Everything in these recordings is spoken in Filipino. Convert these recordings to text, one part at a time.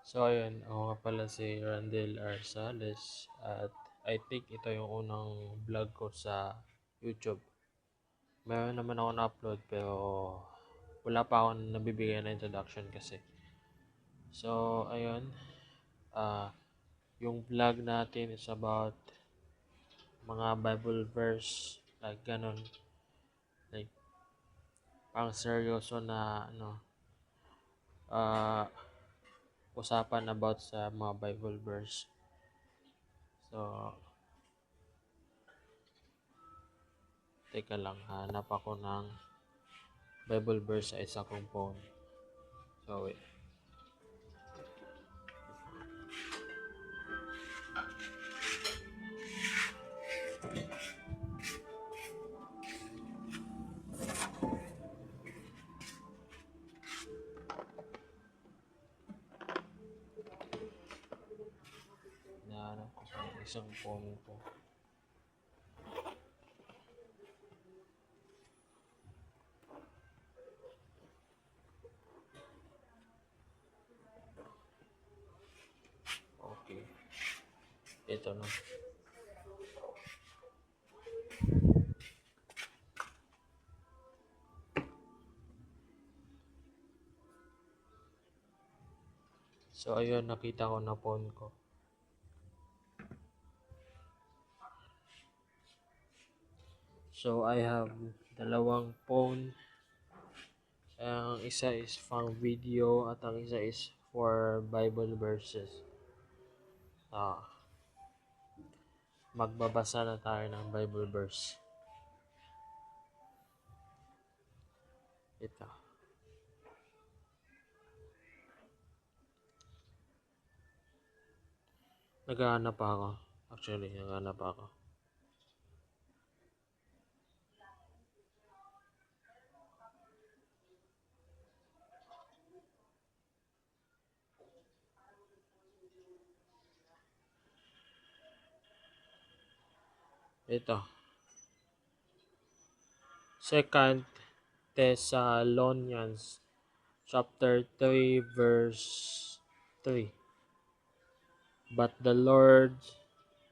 So ayun, ako nga pala si Randel Arsales at I think ito yung unang vlog ko sa YouTube. Meron naman ako na-upload pero wala pa akong nabibigyan na introduction kasi. So ayun, ah yung vlog natin is about mga Bible verse like ganon, like pang seryoso na ah usapan about sa mga Bible verse. So teka lang, hanap ako ng Bible verse sa isa kong phone. So, wait. Nahanap ko sa isang phone ko. Okay. Ito na. So, ayun, nakita ko na phone ko. So, I have dalawang phone. Ang isa is pang video at ang isa is for Bible verses. Magbabasa na tayo ng Bible verse. Ito. Naghahanap ako. Actually, naghahanap ako. Ito. Second Thessalonians chapter 3 verse 3. But the Lord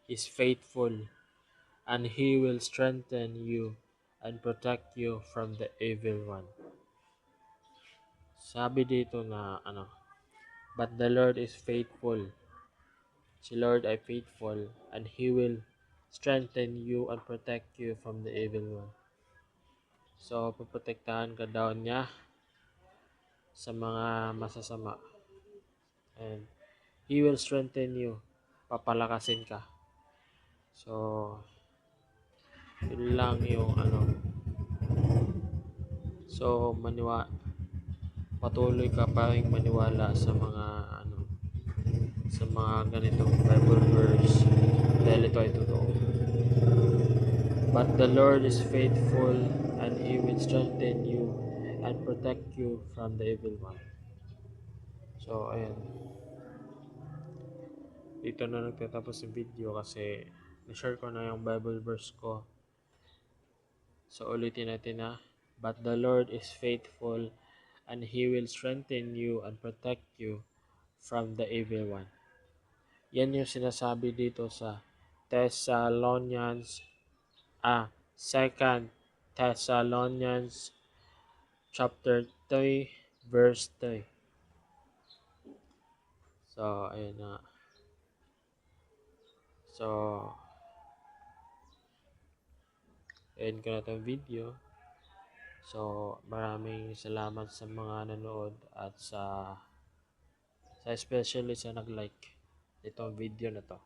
is faithful, and He will strengthen you and protect you from the evil one. Sabi dito na but the Lord is faithful. Si Lord ay faithful, and He will strengthen you and protect you from the evil one. So, poprotektahan ka daw niya sa mga masasama. And He will strengthen you. Papalakasin ka. So, yun lang yung So, patuloy ka pa ring maniwala sa mga ganitong Bible verse dahil ito ay totoo. But the Lord is faithful, and He will strengthen you and protect you from the evil one. So, ayan. Dito na nagtatapos yung video kasi na-share ko na yung Bible verse ko. So, ulitin natin na. But the Lord is faithful, and He will strengthen you and protect you from the evil one. Yan yung sinasabi dito sa Second Thessalonians chapter 3 verse 3. So, ayun na. So, ayun ko na itong video. So, maraming salamat sa mga nanood at sa especially sa nag-like itong video na to.